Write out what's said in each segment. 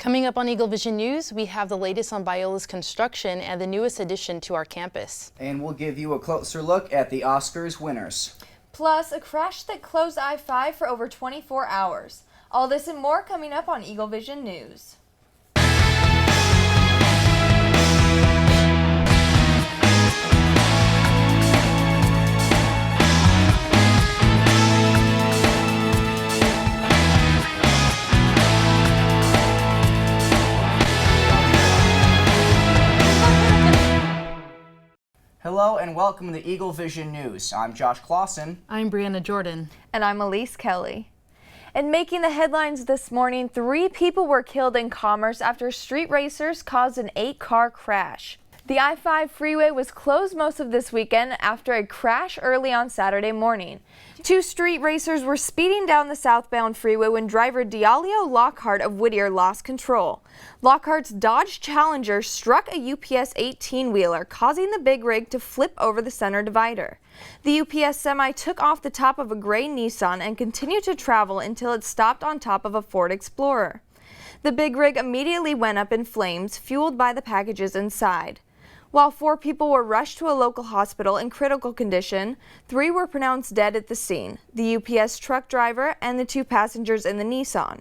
Coming up on Eagle Vision News, we have the latest on Biola's construction and the newest addition to our campus. And we'll give you a closer look at the Oscars winners. Plus, a crash that closed I-5 for over 24 hours. All this and more coming up on Eagle Vision News. Hello and welcome to Eagle Vision News. I'm Josh Clausen. I'm Brianna Jordan. And I'm Elise Kelly. And making the headlines this morning, 3 people were killed in Commerce after street racers caused an 8-car crash. The I-5 freeway was closed most of this weekend after a crash early on Saturday morning. 2 street racers were speeding down the southbound freeway when driver Dialio Lockhart of Whittier lost control. Lockhart's Dodge Challenger struck a UPS 18-wheeler, causing the big rig to flip over the center divider. The UPS semi took off the top of a gray Nissan and continued to travel until it stopped on top of a Ford Explorer. The big rig immediately went up in flames, fueled by the packages inside. While 4 people were rushed to a local hospital in critical condition, 3 were pronounced dead at the scene, the UPS truck driver and the 2 passengers in the Nissan.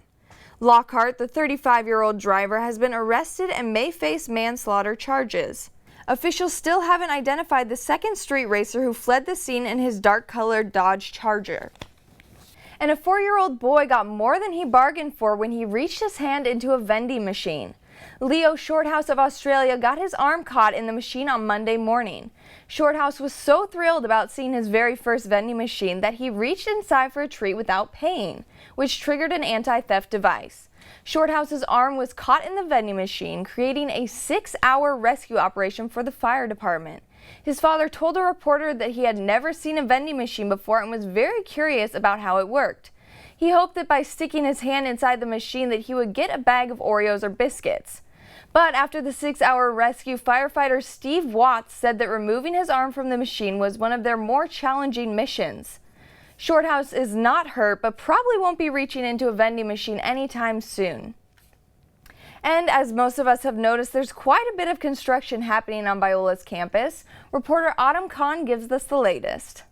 Lockhart, the 35-year-old driver, has been arrested and may face manslaughter charges. Officials still haven't identified the second street racer who fled the scene in his dark-colored Dodge Charger. And a 4-year-old boy got more than he bargained for when he reached his hand into a vending machine. Leo Shorthouse of Australia got his arm caught in the machine on Monday morning. Shorthouse was so thrilled about seeing his very first vending machine that he reached inside for a treat without paying, which triggered an anti-theft device. Shorthouse's arm was caught in the vending machine, creating a 6-hour rescue operation for the fire department. His father told a reporter that he had never seen a vending machine before and was very curious about how it worked. He hoped that by sticking his hand inside the machine that he would get a bag of Oreos or biscuits. But after the 6-hour rescue, firefighter Steve Watts said that removing his arm from the machine was one of their more challenging missions. Shorthouse is not hurt, but probably won't be reaching into a vending machine anytime soon. And as most of us have noticed, there's quite a bit of construction happening on Biola's campus. Reporter Autumn Kahn gives us the latest.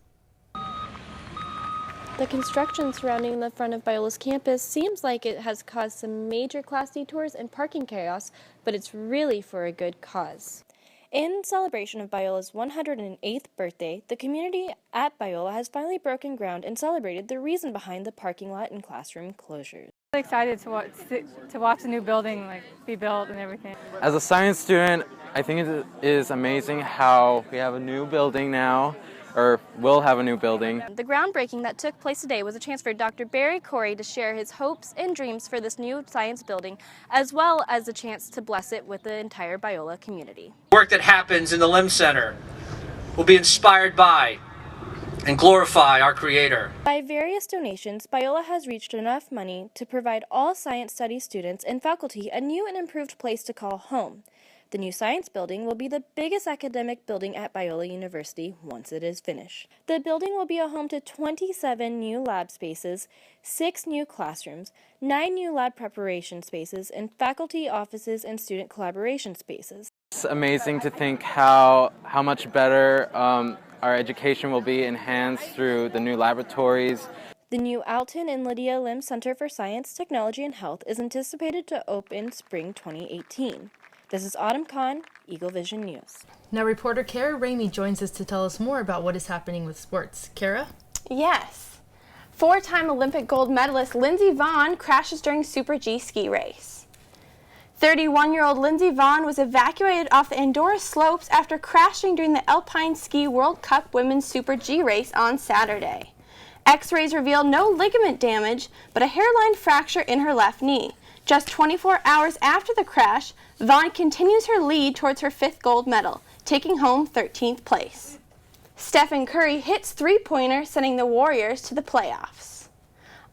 The construction surrounding the front of Biola's campus seems like it has caused some major class detours and parking chaos, but it's really for a good cause. In celebration of Biola's 108th birthday, the community at Biola has finally broken ground and celebrated the reason behind the parking lot and classroom closures. I'm excited to watch the new building be built and everything. As a science student, I think it is amazing how we have a new building now, or will have a new building. The groundbreaking that took place today was a chance for Dr. Barry Corey to share his hopes and dreams for this new science building, as well as a chance to bless it with the entire Biola community. Work that happens in the LIM Center will be inspired by and glorify our Creator. By various donations, Biola has reached enough money to provide all science studies students and faculty a new and improved place to call home. The new science building will be the biggest academic building at Biola University once it is finished. The building will be a home to 27 new lab spaces, 6 new classrooms, 9 new lab preparation spaces, and faculty offices and student collaboration spaces. It's amazing to think how much better our education will be enhanced through the new laboratories. The new Alton and Lydia Lim Center for Science, Technology, and Health is anticipated to open spring 2018. This is Autumn Kahn, Eagle Vision News. Now reporter Kara Ramey joins us to tell us more about what is happening with sports. Kara? Yes. 4-time Olympic gold medalist Lindsey Vonn crashes during Super G ski race. 31-year-old Lindsey Vonn was evacuated off the Andorra slopes after crashing during the Alpine Ski World Cup Women's Super G race on Saturday. X-rays revealed no ligament damage, but a hairline fracture in her left knee. Just 24 hours after the crash, Vonn continues her lead towards her 5th gold medal, taking home 13th place. Stephen Curry hits 3-pointer, sending the Warriors to the playoffs.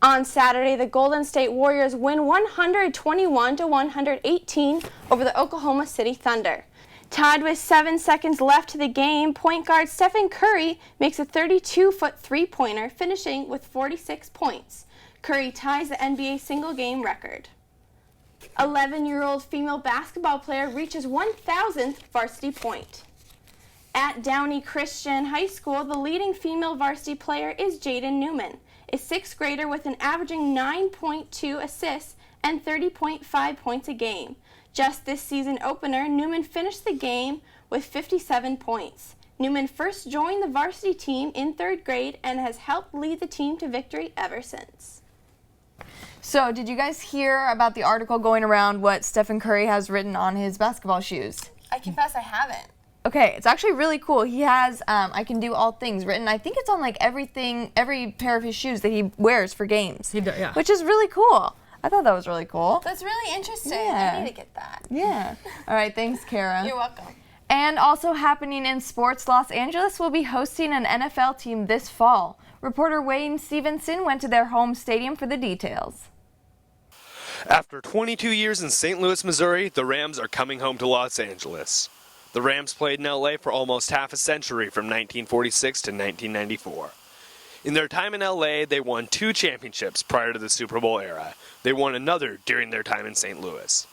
On Saturday, the Golden State Warriors win 121-118 over the Oklahoma City Thunder. Tied with 7 seconds left to the game, point guard Stephen Curry makes a 32-foot 3-pointer, finishing with 46 points. Curry ties the NBA single-game record. 11-year-old female basketball player reaches 1,000th varsity point. At Downey Christian High School, the leading female varsity player is Jaden Newman, a 6th grader with an averaging 9.2 assists and 30.5 points a game. Just this season opener, Newman finished the game with 57 points. Newman first joined the varsity team in 3rd grade and has helped lead the team to victory ever since. So, did you guys hear about the article going around what Stephen Curry has written on his basketball shoes? I confess I haven't. Okay, it's actually really cool. He has I can do all things written. I think it's on like every pair of his shoes that he wears for games. He does, yeah. Which is really cool. I thought that was really cool. That's really interesting. Yeah. I need to get that. Yeah. All right, thanks, Kara. You're welcome. And also happening in sports, Los Angeles will be hosting an NFL team this fall. Reporter Wayne Stevenson went to their home stadium for the details. After 22 years in St. Louis, Missouri, the Rams are coming home to Los Angeles. The Rams played in LA for almost half a century from 1946 to 1994. In their time in LA, they won 2 championships prior to the Super Bowl era. They won another during their time in St. Louis.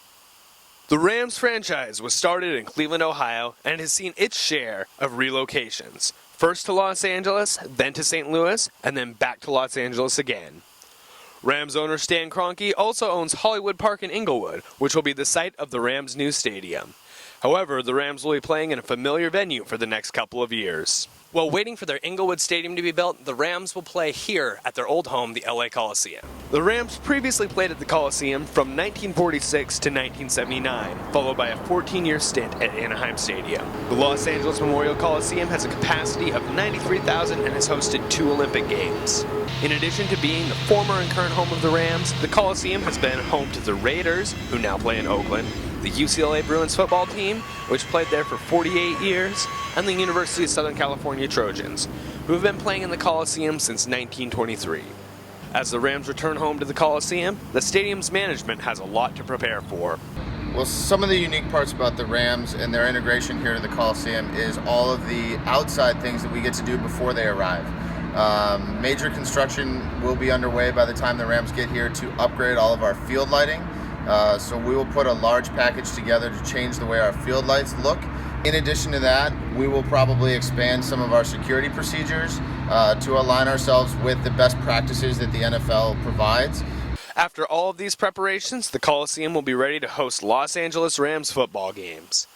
The Rams franchise was started in Cleveland, Ohio, and has seen its share of relocations. First to Los Angeles, then to St. Louis, and then back to Los Angeles again. Rams owner Stan Kroenke also owns Hollywood Park in Inglewood, which will be the site of the Rams' new stadium. However, the Rams will be playing in a familiar venue for the next couple of years. While waiting for their Inglewood Stadium to be built, the Rams will play here at their old home, the LA Coliseum. The Rams previously played at the Coliseum from 1946 to 1979, followed by a 14-year stint at Anaheim Stadium. The Los Angeles Memorial Coliseum has a capacity of 93,000 and has hosted 2 Olympic Games. In addition to being the former and current home of the Rams, the Coliseum has been home to the Raiders, who now play in Oakland, the UCLA Bruins football team, which played there for 48 years, and the University of Southern California Trojans, who have been playing in the Coliseum since 1923. As the Rams return home to the Coliseum, the stadium's management has a lot to prepare for. Well, some of the unique parts about the Rams and their integration here to the Coliseum is all of the outside things that we get to do before they arrive. Major construction will be underway by the time the Rams get here to upgrade all of our field lighting. So we will put a large package together to change the way our field lights look. In addition to that, we will probably expand some of our security procedures to align ourselves with the best practices that the NFL provides. After all of these preparations, the Coliseum will be ready to host Los Angeles Rams football games.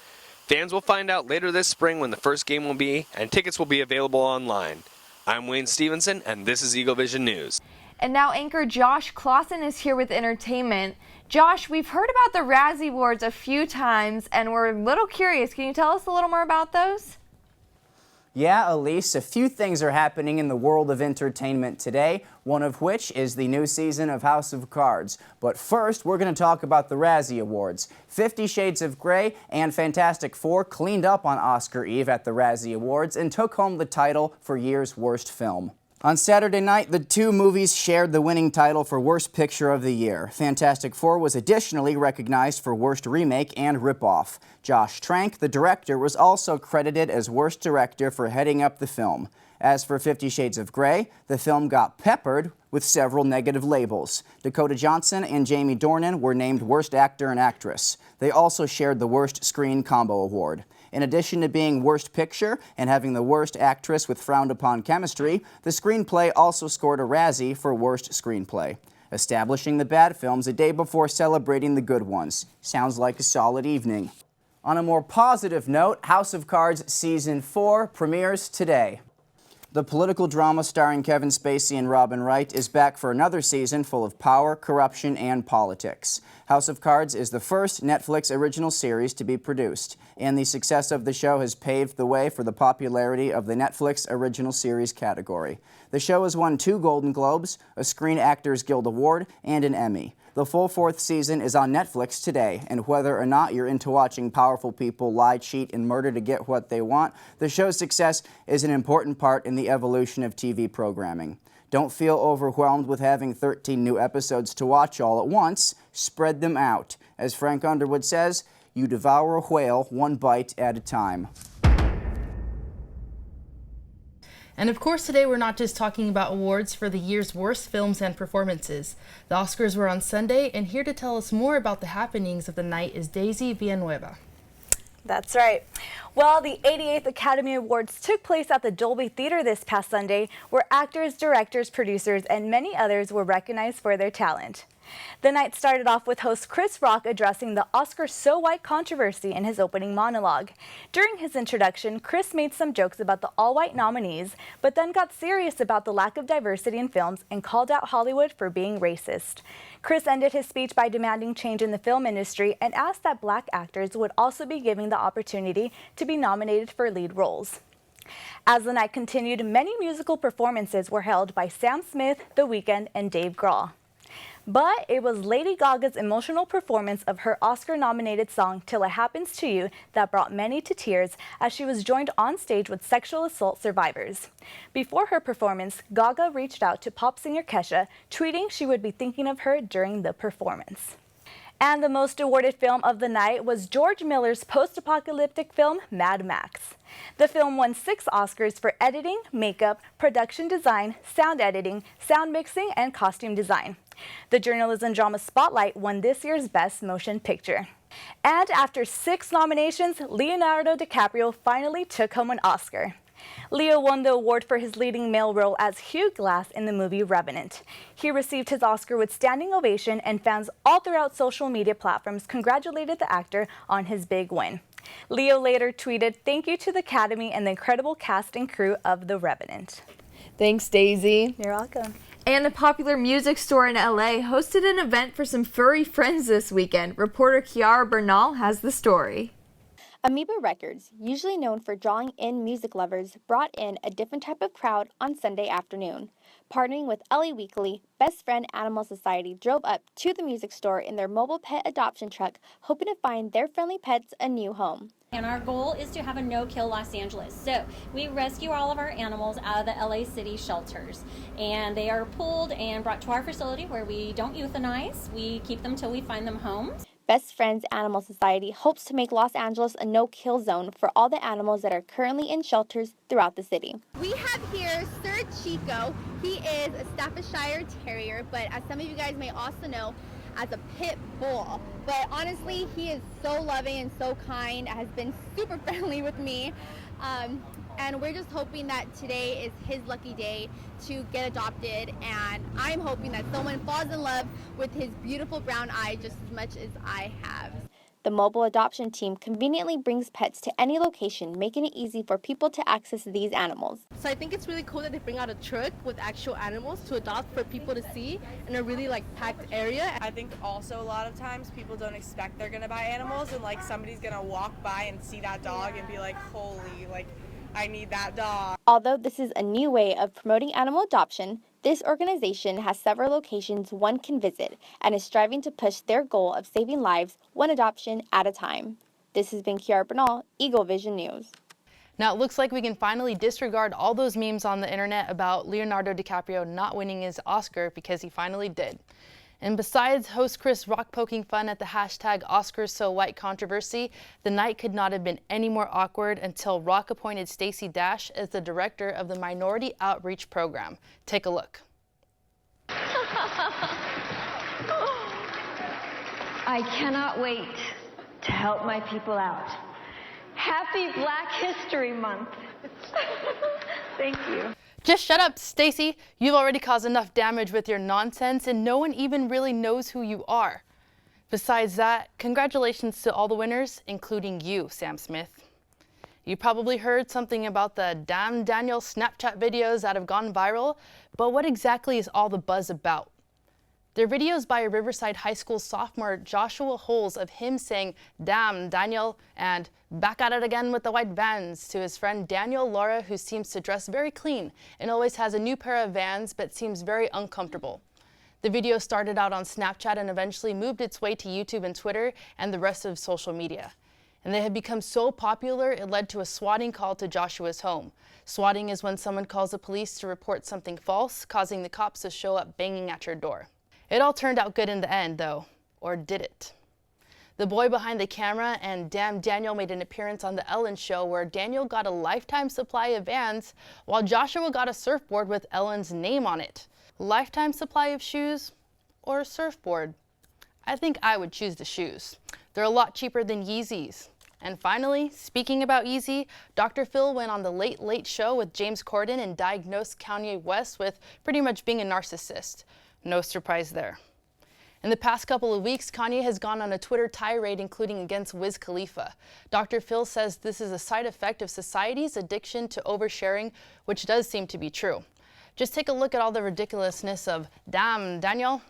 Fans will find out later this spring when the first game will be, and tickets will be available online. I'm Wayne Stevenson, and this is Eagle Vision News. And now anchor Josh Clausen is here with entertainment. Josh, we've heard about the Razzie Awards a few times, and we're a little curious. Can you tell us a little more about those? Yeah, Elise, a few things are happening in the world of entertainment today, one of which is the new season of House of Cards. But first, we're going to talk about the Razzie Awards. 50 Shades of Grey and Fantastic Four cleaned up on Oscar Eve at the Razzie Awards and took home the title for year's worst film. On Saturday night, the 2 movies shared the winning title for Worst Picture of the Year. Fantastic Four was additionally recognized for Worst Remake and Ripoff. Josh Trank, the director, was also credited as Worst Director for heading up the film. As for 50 Shades of Grey, the film got peppered with several negative labels. Dakota Johnson and Jamie Dornan were named Worst Actor and Actress. They also shared the Worst Screen Combo Award. In addition to being Worst Picture and having the Worst Actress with frowned-upon chemistry, the screenplay also scored a Razzie for Worst Screenplay. Establishing the bad films a day before celebrating the good ones. Sounds like a solid evening. On a more positive note, House of Cards Season 4 premieres today. The political drama starring Kevin Spacey and Robin Wright is back for another season full of power, corruption, and politics. House of Cards is the first Netflix original series to be produced, and the success of the show has paved the way for the popularity of the Netflix original series category. The show has won 2 Golden Globes, a Screen Actors Guild Award, and an Emmy. The full 4th season is on Netflix today, and whether or not you're into watching powerful people lie, cheat, and murder to get what they want, the show's success is an important part in the evolution of TV programming. Don't feel overwhelmed with having 13 new episodes to watch all at once. Spread them out. As Frank Underwood says, you devour a whale one bite at a time. And of course, today we're not just talking about awards for the year's worst films and performances. The Oscars were on Sunday, and here to tell us more about the happenings of the night is Daisy Villanueva. That's right. Well, the 88th Academy Awards took place at the Dolby Theater this past Sunday, where actors, directors, producers, and many others were recognized for their talent. The night started off with host Chris Rock addressing the Oscar So White controversy in his opening monologue. During his introduction, Chris made some jokes about the all-white nominees, but then got serious about the lack of diversity in films and called out Hollywood for being racist. Chris ended his speech by demanding change in the film industry and asked that black actors would also be given the opportunity to be nominated for lead roles. As the night continued, many musical performances were held by Sam Smith, The Weeknd, and Dave Grohl. But it was Lady Gaga's emotional performance of her Oscar-nominated song Till It Happens to You that brought many to tears as she was joined on stage with sexual assault survivors. Before her performance, Gaga reached out to pop singer Kesha, tweeting she would be thinking of her during the performance. And the most awarded film of the night was George Miller's post-apocalyptic film, Mad Max. The film won 6 Oscars for editing, makeup, production design, sound editing, sound mixing, and costume design. The journalism drama Spotlight won this year's Best Motion Picture. And after 6 nominations, Leonardo DiCaprio finally took home an Oscar. Leo won the award for his leading male role as Hugh Glass in the movie Revenant. He received his Oscar with standing ovation, and fans all throughout social media platforms congratulated the actor on his big win. Leo later tweeted, "Thank you to the Academy and the incredible cast and crew of The Revenant." Thanks, Daisy. You're welcome. And a popular music store in LA hosted an event for some furry friends this weekend. Reporter Kiara Bernal has the story. Amoeba Records, usually known for drawing in music lovers, brought in a different type of crowd on Sunday afternoon. Partnering with LA Weekly, Best Friend Animal Society drove up to the music store in their mobile pet adoption truck, hoping to find their friendly pets a new home. And our goal is to have a no-kill Los Angeles. So we rescue all of our animals out of the LA City shelters. And they are pulled and brought to our facility where we don't euthanize. We keep them till we find them homes. Best Friends Animal Society hopes to make Los Angeles a no-kill zone for all the animals that are currently in shelters throughout the city. We have here Sir Chico. He is a Staffordshire Terrier, but as some of you guys may also know, as a pit bull. But honestly, he is so loving and so kind, has been super friendly with me. And we're just hoping that today is his lucky day to get adopted, and I'm hoping that someone falls in love with his beautiful brown eye just as much as I have. The mobile adoption team conveniently brings pets to any location, making it easy for people to access these animals. So I think it's really cool that they bring out a truck with actual animals to adopt for people to see in a really packed area. I think also a lot of times people don't expect they're gonna buy animals, and somebody's gonna walk by and see that dog and be like, holy, I need that dog. Although this is a new way of promoting animal adoption, this organization has several locations one can visit and is striving to push their goal of saving lives one adoption at a time. This has been Kiara Bernal, Eagle Vision News. Now it looks like we can finally disregard all those memes on the internet about Leonardo DiCaprio not winning his Oscar, because he finally did. And besides host Chris Rock poking fun at the hashtag Oscars So White controversy, the night could not have been any more awkward until Rock appointed Stacey Dash as the director of the Minority Outreach Program. Take a look. I cannot wait to help my people out. Happy Black History Month. Thank you. Just shut up, Stacey. You've already caused enough damage with your nonsense, and no one even really knows who you are. Besides that, congratulations to all the winners, including you, Sam Smith. You probably heard something about the Damn Daniel Snapchat videos that have gone viral, but what exactly is all the buzz about? They're videos by a Riverside High School sophomore, Joshua Holes, of him saying, "Damn, Daniel," and "back at it again with the white Vans" to his friend Daniel Laura, who seems to dress very clean and always has a new pair of Vans but seems very uncomfortable. The video started out on Snapchat and eventually moved its way to YouTube and Twitter and the rest of social media. And they had become so popular, it led to a swatting call to Joshua's home. Swatting is when someone calls the police to report something false, causing the cops to show up banging at your door. It all turned out good in the end, though. Or did it? The boy behind the camera and Damn Daniel made an appearance on The Ellen Show, where Daniel got a lifetime supply of Vans, while Joshua got a surfboard with Ellen's name on it. Lifetime supply of shoes or a surfboard? I think I would choose the shoes. They're a lot cheaper than Yeezys. And finally, speaking about Yeezy, Dr. Phil went on the Late Late Show with James Corden and diagnosed Kanye West with pretty much being a narcissist. No surprise there. In the past couple of weeks, Kanye has gone on a Twitter tirade, including against Wiz Khalifa. Dr. Phil says this is a side effect of society's addiction to oversharing, which does seem to be true. Just take a look at all the ridiculousness of Damn Daniel.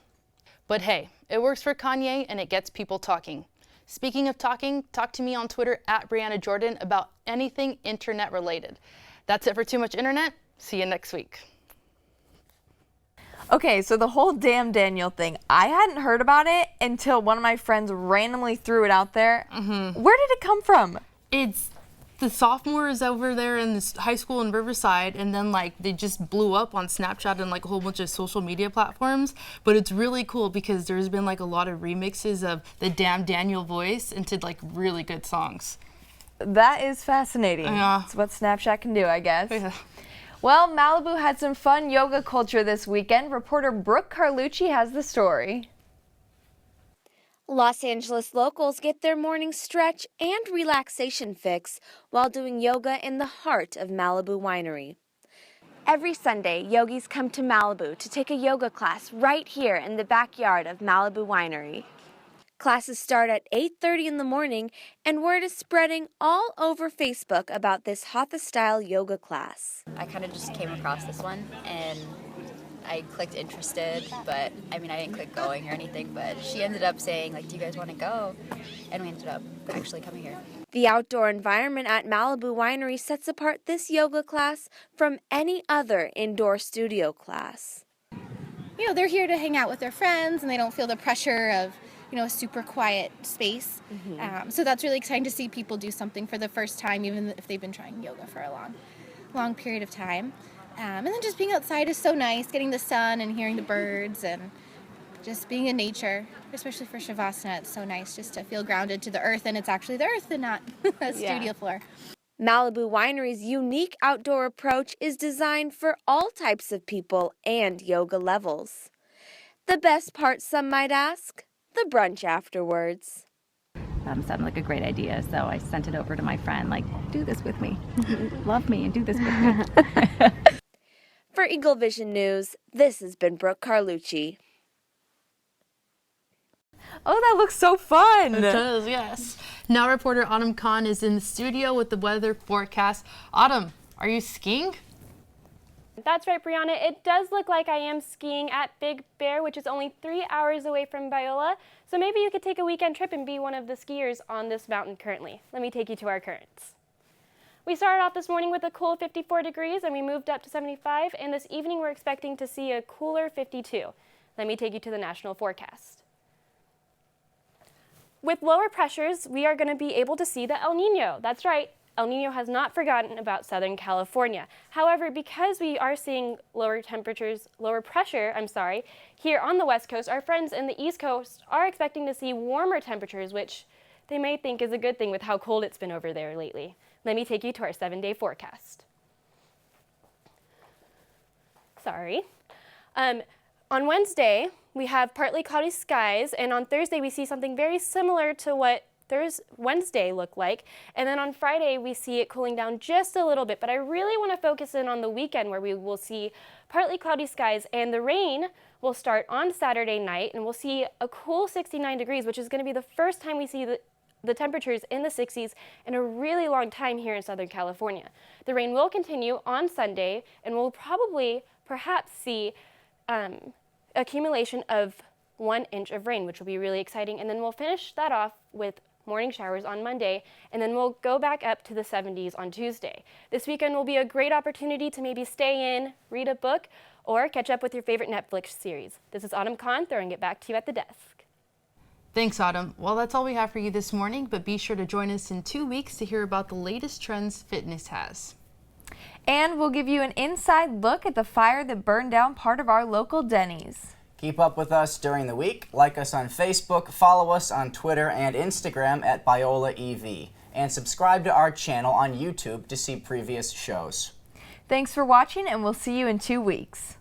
But hey, it works for Kanye and it gets people talking. Speaking of talking, talk to me on Twitter at Brianna Jordan about anything internet related. That's it for Too Much Internet. See you next week. Okay, so the whole Damn Daniel thing, I hadn't heard about it until one of my friends randomly threw it out there. Where did it come from? It's the sophomores over there in this high school in Riverside, and then like they just blew up on Snapchat and like a whole bunch of social media platforms. But it's really cool because there's been like a lot of remixes of the Damn Daniel voice into like really good songs. That is fascinating. Yeah. It's what Snapchat can do, I guess. Yeah. Well, Malibu had some fun yoga culture this weekend. Reporter Brooke Carlucci has the story. Los Angeles locals get their morning stretch and relaxation fix while doing yoga in the heart of Malibu Winery. Every Sunday, yogis come to Malibu to take a yoga class right here in the backyard of Malibu Winery. Classes start at 8:30 in the morning, and word is spreading all over Facebook about this hatha-style yoga class. I kind of just came across this one, and I clicked interested, but I mean, I didn't click going or anything, but she ended up saying, like, do you guys want to go? And we ended up actually coming here. The outdoor environment at Malibu Winery sets apart this yoga class from any other indoor studio class. You know, they're here to hang out with their friends, and they don't feel the pressure of, you know, a super quiet space. So that's really exciting to see people do something for the first time, even if they've been trying yoga for a long period of time. And then just being outside is so nice, getting the sun and hearing the birds and just being in nature, especially for Shavasana. It's so nice just to feel grounded to the earth, and it's actually the earth and not a studio floor. Malibu Winery's unique outdoor approach is designed for all types of people and yoga levels. The best part, some might ask? The brunch afterwards. Sounded like a great idea, so I sent it over to my friend, like, do this with me. Love me and do this with me. For Eagle Vision News, this has been Brooke Carlucci. Oh, that looks so fun! It does, yes. Now reporter Autumn Khan is in the studio with the weather forecast. Autumn, are you skiing? That's right, Brianna. It does look like I am skiing at Big Bear, which is only 3 hours away from Biola. So maybe you could take a weekend trip and be one of the skiers on this mountain currently. Let me take you to our currents. We started off this morning with a cool 54 degrees and we moved up to 75, and this evening we're expecting to see a cooler 52. Let me take you to the national forecast. With lower pressures, we are going to be able to see the El Nino. That's right. El Nino has not forgotten about Southern California. However, because we are seeing lower pressure, here on the West Coast, our friends in the East Coast are expecting to see warmer temperatures, which they may think is a good thing with how cold it's been over there lately. Let me take you to our 7-day forecast. On Wednesday, we have partly cloudy skies, and on Thursday we see something very similar to what Wednesday looked like, and then on Friday we see it cooling down just a little bit, but I really want to focus in on the weekend where we will see partly cloudy skies, and the rain will start on Saturday night, and we'll see a cool 69 degrees, which is going to be the first time we see the temperatures in the 60s in a really long time here in Southern California. The rain will continue on Sunday, and we'll perhaps see accumulation of 1 inch of rain, which will be really exciting, and then we'll finish that off with morning showers on Monday, and then we'll go back up to the 70s on Tuesday. This weekend will be a great opportunity to maybe stay in, read a book, or catch up with your favorite Netflix series. This is Autumn Khan, throwing it back to you at the desk. Thanks, Autumn. Well, that's all we have for you this morning, but be sure to join us in 2 weeks to hear about the latest trends fitness has. And we'll give you an inside look at the fire that burned down part of our local Denny's. Keep up with us during the week. Like us on Facebook, follow us on Twitter and Instagram at BiolaEV, and subscribe to our channel on YouTube to see previous shows. Thanks for watching, and we'll see you in 2 weeks.